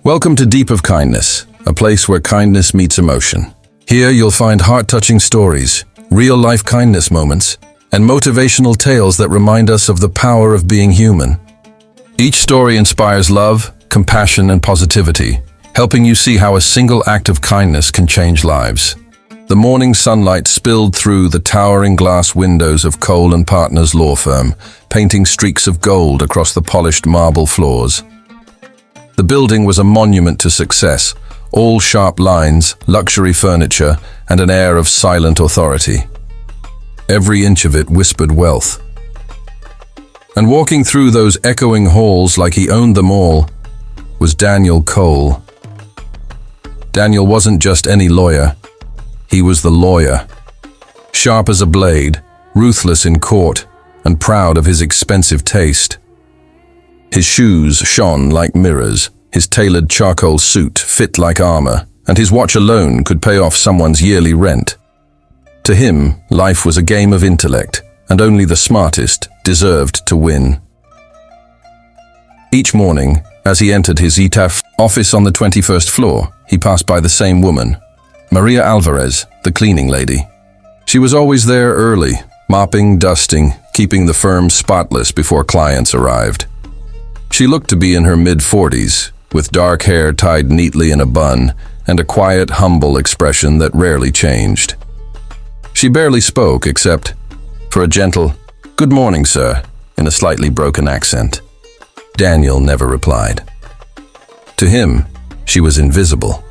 Welcome to Deep of Kindness, a place where kindness meets emotion. Here you'll find heart-touching stories, real-life kindness moments, and motivational tales that remind us of the power of being human. Each story inspires love, compassion, and positivity, helping you see how a single act of kindness can change lives. The morning sunlight spilled through the towering glass windows of Cole & Partners law firm, painting streaks of gold across the polished marble floors. The building was a monument to success, all sharp lines, luxury furniture, and an air of silent authority. Every inch of it whispered wealth. And walking through those echoing halls like he owned them all was Daniel Cole. Daniel wasn't just any lawyer. He was the lawyer. Sharp as a blade, ruthless in court, and proud of his expensive taste. His shoes shone like mirrors, his tailored charcoal suit fit like armor, and his watch alone could pay off someone's yearly rent. To him, life was a game of intellect, and only the smartest deserved to win. Each morning, as he entered his ETAF office on the 21st floor, he passed by the same woman, Maria Alvarez, the cleaning lady. She was always there early, mopping, dusting, keeping the firm spotless before clients arrived. She looked to be in her mid-40s, with dark hair tied neatly in a bun and a quiet, humble expression that rarely changed. She barely spoke except for a gentle, "Good morning, sir," in a slightly broken accent. Daniel never replied. To him, she was invisible,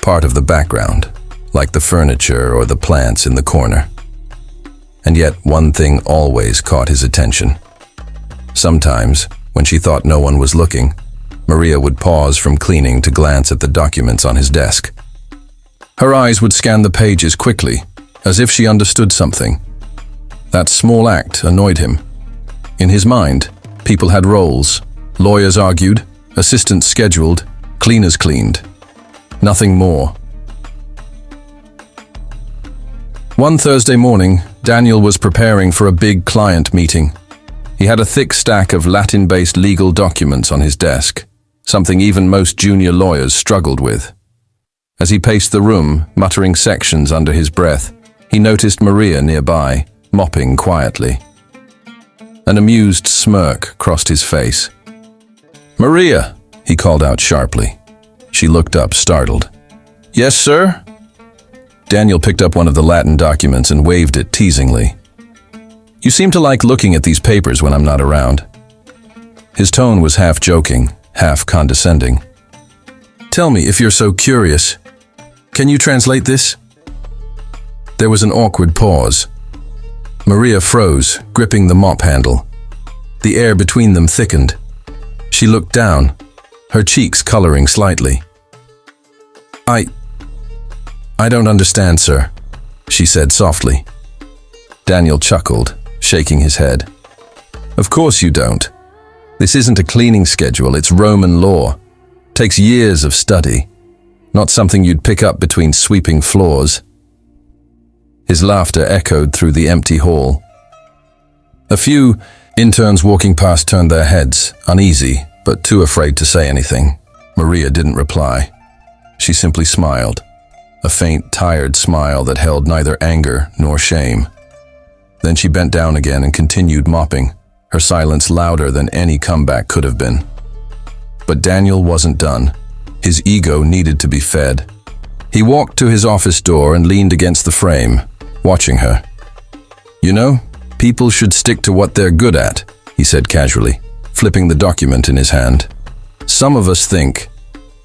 part of the background, like the furniture or the plants in the corner. And yet one thing always caught his attention. Sometimes, when she thought no one was looking, Maria would pause from cleaning to glance at the documents on his desk. Her eyes would scan the pages quickly, as if she understood something. That small act annoyed him. In his mind, people had roles. Lawyers argued, assistants scheduled, cleaners cleaned. Nothing more. One Thursday morning, Daniel was preparing for a big client meeting. He had a thick stack of Latin-based legal documents on his desk, something even most junior lawyers struggled with. As he paced the room, muttering sections under his breath, he noticed Maria nearby, mopping quietly. An amused smirk crossed his face. "Maria," he called out sharply. She looked up, startled. "Yes, sir?" Daniel picked up one of the Latin documents and waved it teasingly. "You seem to like looking at these papers when I'm not around." His tone was half joking, half condescending. "Tell me if you're so curious. Can you translate this?" There was an awkward pause. Maria froze, gripping the mop handle. The air between them thickened. She looked down, her cheeks coloring slightly. I don't understand, sir," she said softly. Daniel chuckled, shaking his head. "Of course you don't. This isn't a cleaning schedule, it's Roman law. Takes years of study. Not something you'd pick up between sweeping floors." His laughter echoed through the empty hall. A few interns walking past turned their heads, uneasy, but too afraid to say anything. Maria didn't reply. She simply smiled, a faint, tired smile that held neither anger nor shame. Then she bent down again and continued mopping, her silence louder than any comeback could have been. But Daniel wasn't done. His ego needed to be fed. He walked to his office door and leaned against the frame, watching her. "You know, people should stick to what they're good at," he said casually, flipping the document in his hand. "Some of us think,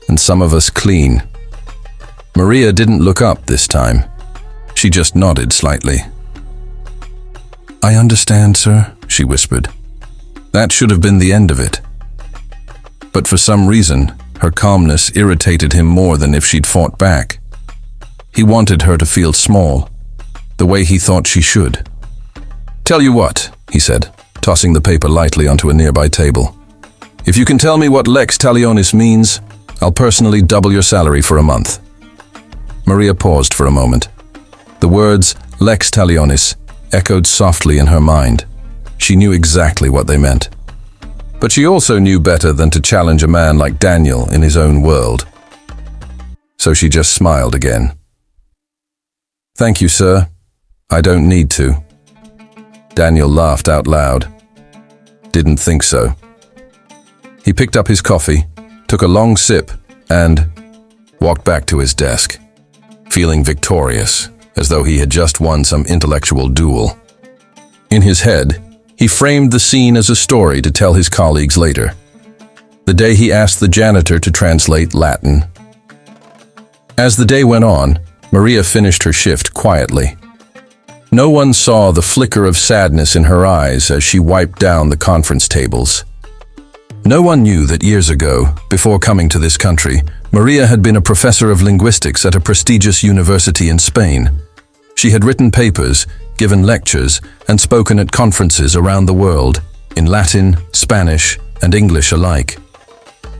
and some of us clean." Maria didn't look up this time. She just nodded slightly. "I understand, sir," she whispered. That should have been the end of it. But for some reason, her calmness irritated him more than if she'd fought back. He wanted her to feel small, the way he thought she should. "Tell you what," he said, tossing the paper lightly onto a nearby table. "If you can tell me what lex talionis means, I'll personally double your salary for a month." Maria paused for a moment. The words lex talionis echoed softly in her mind. She knew exactly what they meant. But she also knew better than to challenge a man like Daniel in his own world. So she just smiled again. "Thank you, sir. I don't need to." Daniel laughed out loud. "Didn't think so." He picked up his coffee, took a long sip, and walked back to his desk, feeling victorious, as though he had just won some intellectual duel. In his head, he framed the scene as a story to tell his colleagues later. The day he asked the janitor to translate Latin. As the day went on, Maria finished her shift quietly. No one saw the flicker of sadness in her eyes as she wiped down the conference tables. No one knew that years ago, before coming to this country, Maria had been a professor of linguistics at a prestigious university in Spain. She had written papers, given lectures, and spoken at conferences around the world, in Latin, Spanish, and English alike.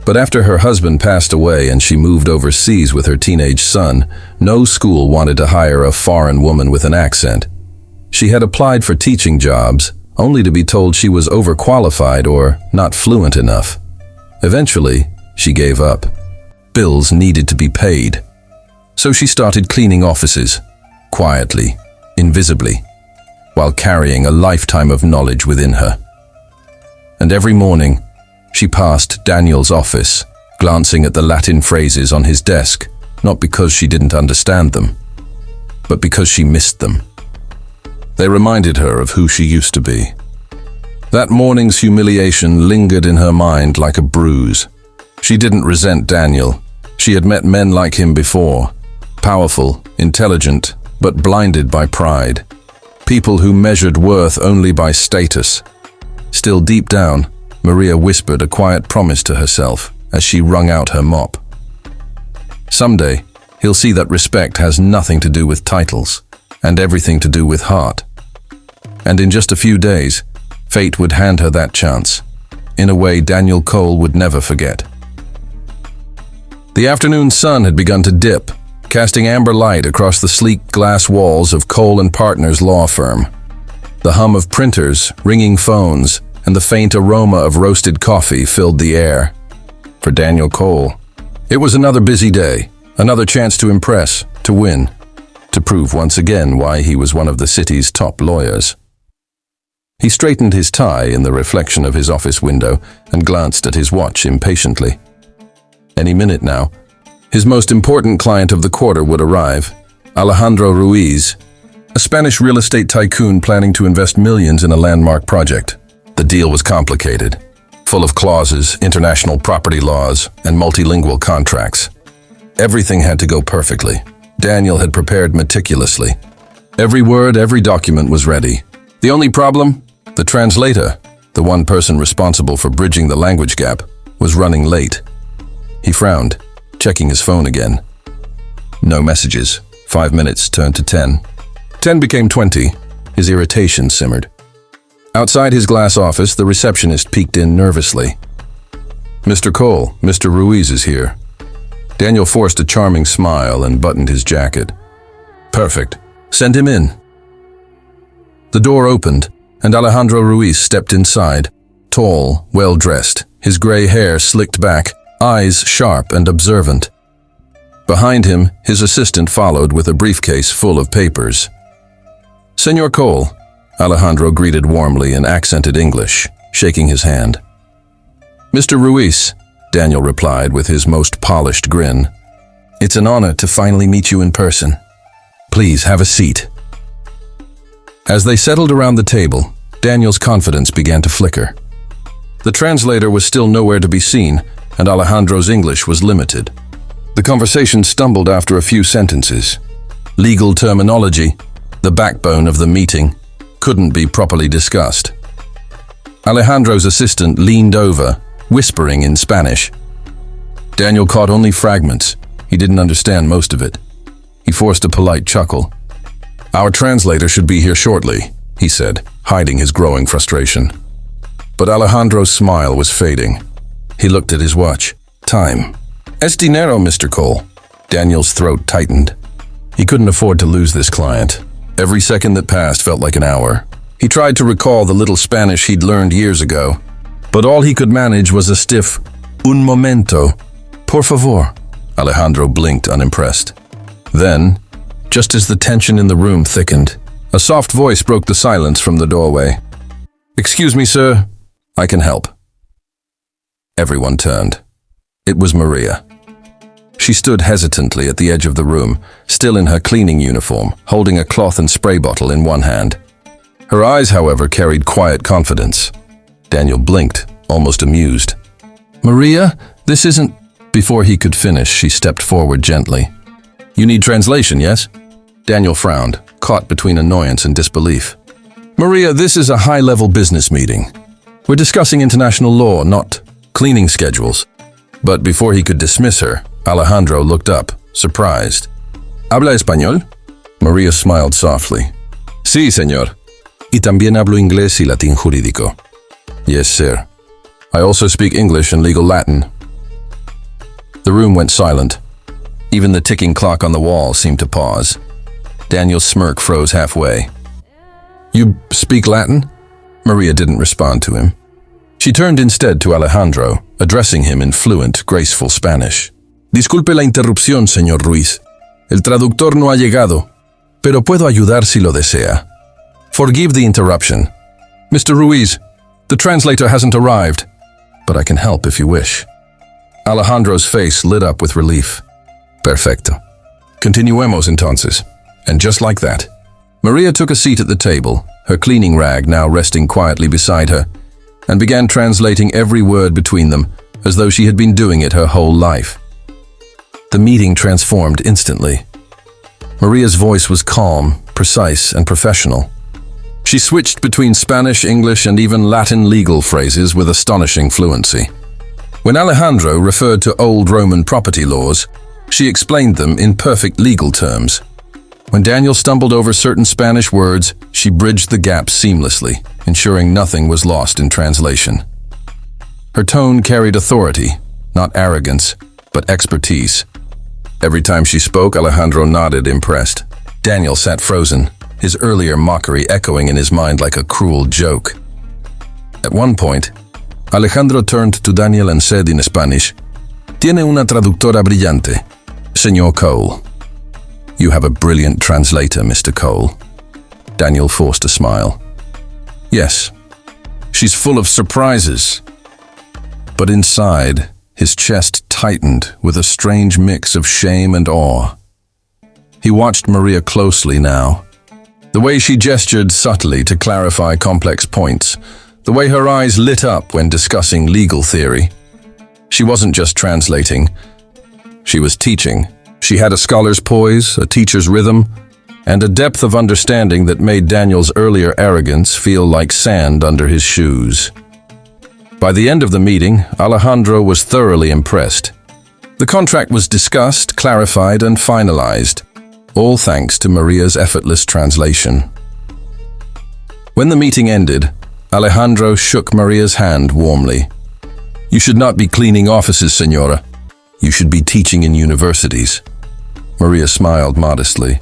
But after her husband passed away and she moved overseas with her teenage son, no school wanted to hire a foreign woman with an accent. She had applied for teaching jobs, only to be told she was overqualified or not fluent enough. Eventually, she gave up. Bills needed to be paid. So she started cleaning offices, quietly, invisibly, while carrying a lifetime of knowledge within her. And every morning, she passed Daniel's office, glancing at the Latin phrases on his desk, not because she didn't understand them, but because she missed them. They reminded her of who she used to be. That morning's humiliation lingered in her mind like a bruise. She didn't resent Daniel. She had met men like him before, powerful, intelligent, but blinded by pride. People who measured worth only by status. Still deep down, Maria whispered a quiet promise to herself as she wrung out her mop. Someday, he'll see that respect has nothing to do with titles, and everything to do with heart. And in just a few days, fate would hand her that chance, in a way Daniel Cole would never forget. The afternoon sun had begun to dip, casting amber light across the sleek glass walls of Cole & Partners law firm. The hum of printers, ringing phones, and the faint aroma of roasted coffee filled the air. For Daniel Cole, it was another busy day, another chance to impress, to win, to prove once again why he was one of the city's top lawyers. He straightened his tie in the reflection of his office window and glanced at his watch impatiently. Any minute now, his most important client of the quarter would arrive, Alejandro Ruiz, a Spanish real estate tycoon planning to invest millions in a landmark project. The deal was complicated, full of clauses, international property laws, and multilingual contracts. Everything had to go perfectly. Daniel had prepared meticulously. Every word, every document was ready. The only problem? The translator, the one person responsible for bridging the language gap, was running late. He frowned, checking his phone again. No messages. 5 minutes turned to 10. 10 became 20. His irritation simmered. Outside his glass office, the receptionist peeked in nervously. "Mr. Cole, Mr. Ruiz is here." Daniel forced a charming smile and buttoned his jacket. "Perfect. Send him in." The door opened, and Alejandro Ruiz stepped inside, tall, well-dressed, his gray hair slicked back, eyes sharp and observant. Behind him, his assistant followed with a briefcase full of papers. "Senor Cole," Alejandro greeted warmly in accented English, shaking his hand. "Mr. Ruiz," Daniel replied with his most polished grin. "It's an honor to finally meet you in person. Please have a seat." As they settled around the table, Daniel's confidence began to flicker. The translator was still nowhere to be seen, and Alejandro's English was limited. The conversation stumbled after a few sentences. Legal terminology, the backbone of the meeting, couldn't be properly discussed. Alejandro's assistant leaned over, whispering in Spanish. Daniel caught only fragments. He didn't understand most of it. He forced a polite chuckle. "Our translator should be here shortly," he said, hiding his growing frustration. But Alejandro's smile was fading. He looked at his watch. "Time. Es dinero, Mr. Cole." Daniel's throat tightened. He couldn't afford to lose this client. Every second that passed felt like an hour. He tried to recall the little Spanish he'd learned years ago. But all he could manage was a stiff, un momento, por favor. Alejandro blinked, unimpressed. Then, just as the tension in the room thickened, a soft voice broke the silence from the doorway. "Excuse me, sir. I can help." Everyone turned. It was Maria. She stood hesitantly at the edge of the room, still in her cleaning uniform, holding a cloth and spray bottle in one hand. Her eyes, however, carried quiet confidence. Daniel blinked, almost amused. "Maria, this isn't—" Before he could finish, she stepped forward gently. "You need translation, yes?" Daniel frowned, caught between annoyance and disbelief. "Maria, this is a high-level business meeting. We're discussing international law, not cleaning schedules." But before he could dismiss her, Alejandro looked up, surprised. "¿Habla español?" Maria smiled softly. "Sí, señor. Y también hablo inglés y latín jurídico." "Yes, sir. I also speak English and legal Latin." The room went silent. Even the ticking clock on the wall seemed to pause. Daniel's smirk froze halfway. "You speak Latin?" Maria didn't respond to him. She turned instead to Alejandro, addressing him in fluent, graceful Spanish. "Disculpe la interrupción, señor Ruiz. El traductor no ha llegado, pero puedo ayudar si lo desea." "Forgive the interruption. Mr. Ruiz, the translator hasn't arrived, but I can help if you wish." Alejandro's face lit up with relief. "Perfecto. Continuemos entonces." And just like that, Maria took a seat at the table, her cleaning rag now resting quietly beside her, and began translating every word between them, as though she had been doing it her whole life. The meeting transformed instantly. Maria's voice was calm, precise, and professional. She switched between Spanish, English, and even Latin legal phrases with astonishing fluency. When Alejandro referred to old Roman property laws, she explained them in perfect legal terms. When Daniel stumbled over certain Spanish words, she bridged the gaps seamlessly, ensuring nothing was lost in translation. Her tone carried authority, not arrogance, but expertise. Every time she spoke, Alejandro nodded, impressed. Daniel sat frozen, his earlier mockery echoing in his mind like a cruel joke. At one point, Alejandro turned to Daniel and said in Spanish, "Tiene una traductora brillante, Señor Cole." "You have a brilliant translator, Mr. Cole." Daniel forced a smile. "Yes, she's full of surprises." But inside, his chest tightened with a strange mix of shame and awe. He watched Maria closely now. The way she gestured subtly to clarify complex points, the way her eyes lit up when discussing legal theory. She wasn't just translating, she was teaching. She had a scholar's poise, a teacher's rhythm, and a depth of understanding that made Daniel's earlier arrogance feel like sand under his shoes. By the end of the meeting, Alejandro was thoroughly impressed. The contract was discussed, clarified, and finalized, all thanks to Maria's effortless translation. When the meeting ended, Alejandro shook Maria's hand warmly. "You should not be cleaning offices, Señora. You should be teaching in universities." Maria smiled modestly.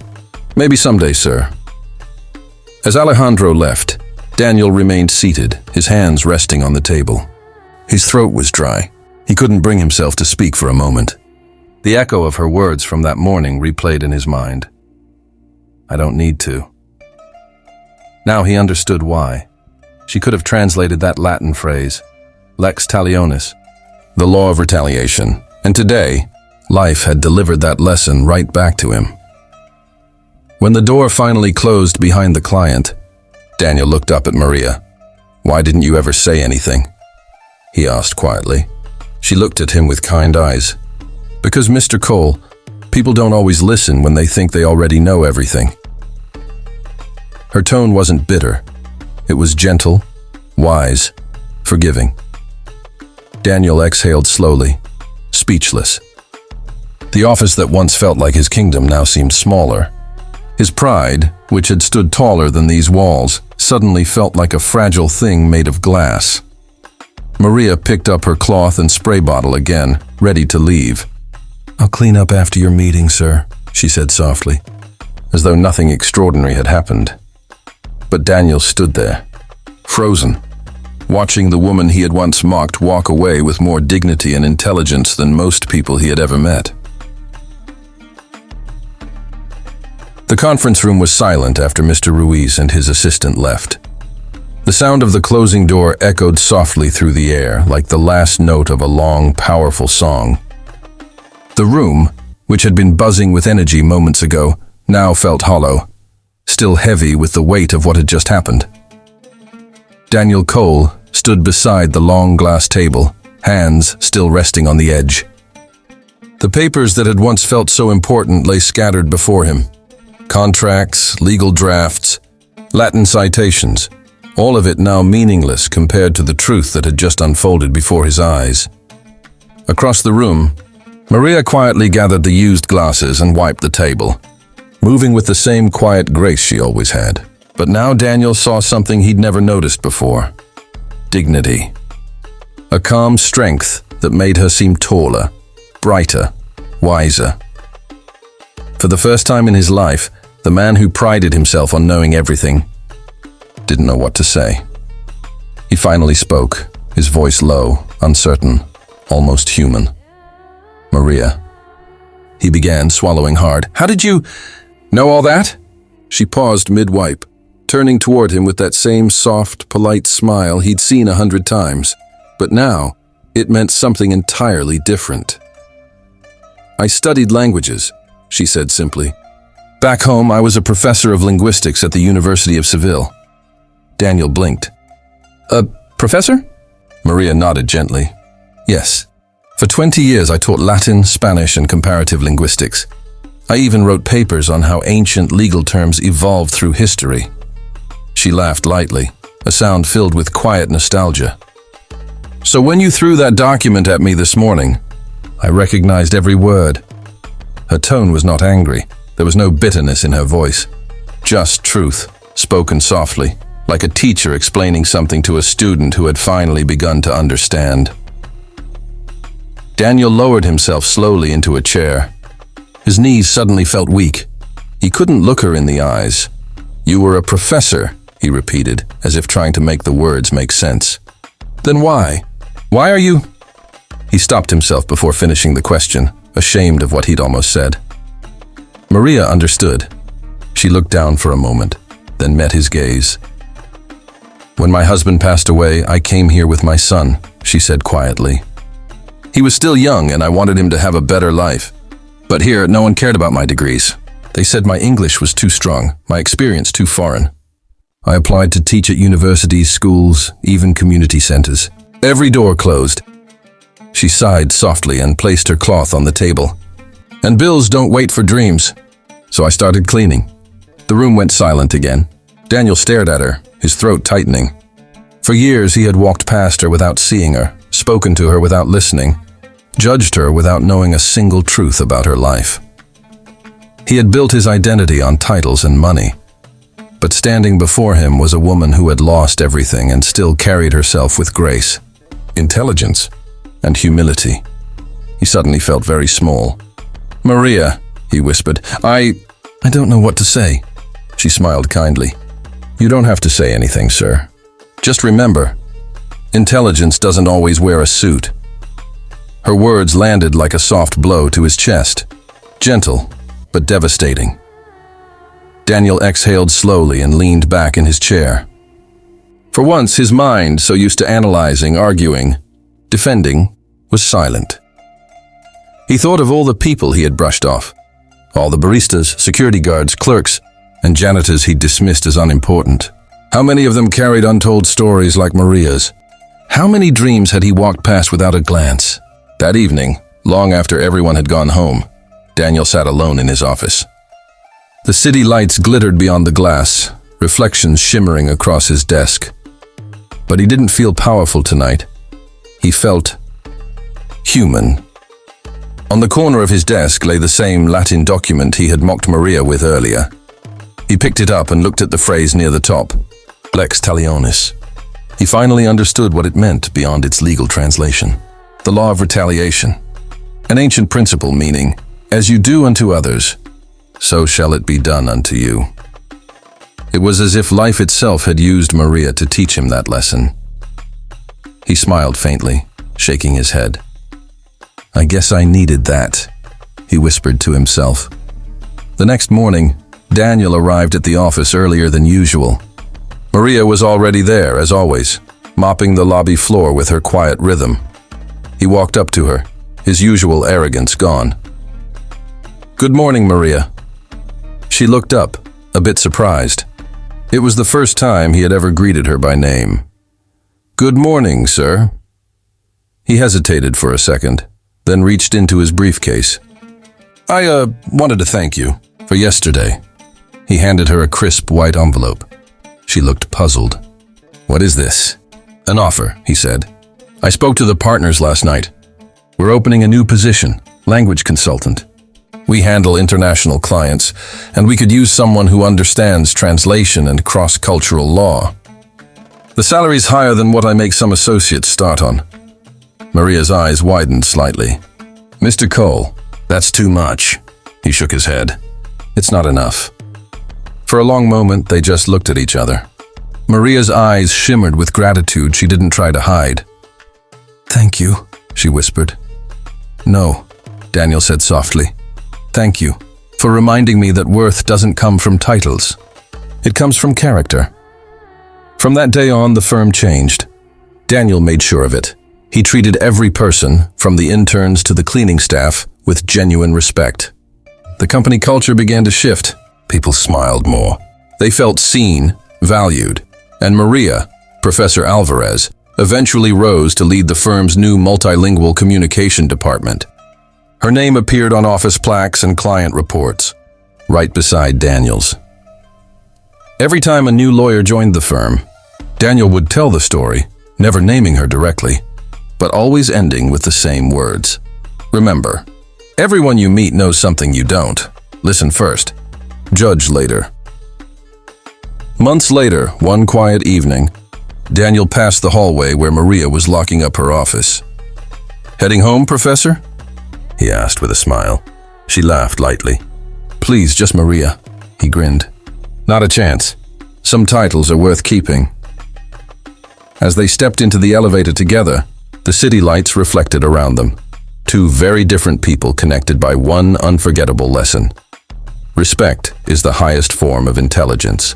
"Maybe someday, sir." As Alejandro left, Daniel remained seated, his hands resting on the table. His throat was dry. He couldn't bring himself to speak for a moment. The echo of her words from that morning replayed in his mind. "I don't need to." Now he understood why. She could have translated that Latin phrase, lex talionis, the law of retaliation, and today, life had delivered that lesson right back to him. When the door finally closed behind the client, Daniel looked up at Maria. "Why didn't you ever say anything?" he asked quietly. She looked at him with kind eyes. "Because, Mr. Cole, people don't always listen when they think they already know everything." Her tone wasn't bitter. It was gentle, wise, forgiving. Daniel exhaled slowly, speechless. The office that once felt like his kingdom now seemed smaller. His pride, which had stood taller than these walls, suddenly felt like a fragile thing made of glass. Maria picked up her cloth and spray bottle again, ready to leave. "I'll clean up after your meeting, sir," she said softly, as though nothing extraordinary had happened. But Daniel stood there, frozen, watching the woman he had once mocked walk away with more dignity and intelligence than most people he had ever met. The conference room was silent after Mr. Ruiz and his assistant left. The sound of the closing door echoed softly through the air, like the last note of a long, powerful song. The room, which had been buzzing with energy moments ago, now felt hollow, still heavy with the weight of what had just happened. Daniel Cole stood beside the long glass table, hands still resting on the edge. The papers that had once felt so important lay scattered before him. Contracts, legal drafts, Latin citations, all of it now meaningless compared to the truth that had just unfolded before his eyes. Across the room, Maria quietly gathered the used glasses and wiped the table, moving with the same quiet grace she always had. But now Daniel saw something he'd never noticed before. Dignity. A calm strength that made her seem taller, brighter, wiser. For the first time in his life, the man who prided himself on knowing everything didn't know what to say. He finally spoke, his voice low, uncertain, almost human. "Maria." He began, swallowing hard. "How did you know all that?" She paused mid-wipe, turning toward him with that same soft, polite smile he'd seen 100 times. But now, it meant something entirely different. "I studied languages," she said simply. "Back home, I was a professor of linguistics at the University of Seville." Daniel blinked. "A professor?" Maria nodded gently. "Yes. For 20 years, I taught Latin, Spanish, and comparative linguistics. I even wrote papers on how ancient legal terms evolved through history." She laughed lightly, a sound filled with quiet nostalgia. "So when you threw that document at me this morning, I recognized every word." Her tone was not angry. There was no bitterness in her voice. Just truth, spoken softly, like a teacher explaining something to a student who had finally begun to understand. Daniel lowered himself slowly into a chair. His knees suddenly felt weak. He couldn't look her in the eyes. "You were a professor," he repeated, as if trying to make the words make sense. "Then why? Why are you—" He stopped himself before finishing the question, ashamed of what he'd almost said. Maria understood. She looked down for a moment, then met his gaze. "When my husband passed away, I came here with my son," she said quietly. "He was still young and I wanted him to have a better life. But here, no one cared about my degrees. They said my English was too strong, my experience too foreign. I applied to teach at universities, schools, even community centers. Every door closed." She sighed softly and placed her cloth on the table. "And bills don't wait for dreams. So I started cleaning." The room went silent again. Daniel stared at her, his throat tightening. For years he had walked past her without seeing her, spoken to her without listening, judged her without knowing a single truth about her life. He had built his identity on titles and money. But standing before him was a woman who had lost everything and still carried herself with grace, intelligence, and humility. He suddenly felt very small. "Maria," he whispered, I don't know what to say." She smiled kindly. "You don't have to say anything, sir. Just remember, intelligence doesn't always wear a suit." Her words landed like a soft blow to his chest, gentle but devastating. Daniel exhaled slowly and leaned back in his chair. For once, his mind, so used to analyzing, arguing, defending, was silent. He thought of all the people he had brushed off, all the baristas, security guards, clerks, and janitors he'd dismissed as unimportant. How many of them carried untold stories like Maria's? How many dreams had he walked past without a glance? That evening, long after everyone had gone home, Daniel sat alone in his office. The city lights glittered beyond the glass, reflections shimmering across his desk. But he didn't feel powerful tonight. He felt human. On the corner of his desk lay the same Latin document he had mocked Maria with earlier. He picked it up and looked at the phrase near the top, Lex Talionis. He finally understood what it meant beyond its legal translation. The law of retaliation. An ancient principle meaning, as you do unto others, so shall it be done unto you. It was as if life itself had used Maria to teach him that lesson. He smiled faintly, shaking his head. I guess I needed that, he whispered to himself. The next morning, Daniel arrived at the office earlier than usual. Maria was already there, as always, mopping the lobby floor with her quiet rhythm. He walked up to her, his usual arrogance gone. Good morning, Maria. She looked up, a bit surprised. It was the first time he had ever greeted her by name. Good morning, sir. He hesitated for a second, then reached into his briefcase. I wanted to thank you for yesterday. He handed her a crisp white envelope. She looked puzzled. What is this? An offer, he said. I spoke to the partners last night. We're opening a new position, language consultant. We handle international clients, and we could use someone who understands translation and cross-cultural law. The salary's higher than what I make some associates start on. Maria's eyes widened slightly. Mr. Cole, that's too much. He shook his head. It's not enough. For a long moment, they just looked at each other. Maria's eyes shimmered with gratitude she didn't try to hide. Thank you, she whispered. No, Daniel said softly. Thank you for reminding me that worth doesn't come from titles. It comes from character. From that day on, the firm changed. Daniel made sure of it. He treated every person, from the interns to the cleaning staff, with genuine respect. The company culture began to shift. People smiled more. They felt seen, valued, and Maria, Professor Alvarez, eventually rose to lead the firm's new multilingual communication department. Her name appeared on office plaques and client reports, right beside Daniel's. Every time a new lawyer joined the firm, Daniel would tell the story, never naming her directly, but always ending with the same words. Remember, everyone you meet knows something you don't. Listen first. Judge later. Months later, one quiet evening, Daniel passed the hallway where Maria was locking up her office. Heading home, Professor? He asked with a smile. She laughed lightly. Please, just Maria. He grinned. Not a chance. Some titles are worth keeping. As they stepped into the elevator together, the city lights reflected around them. Two very different people connected by one unforgettable lesson. Respect is the highest form of intelligence.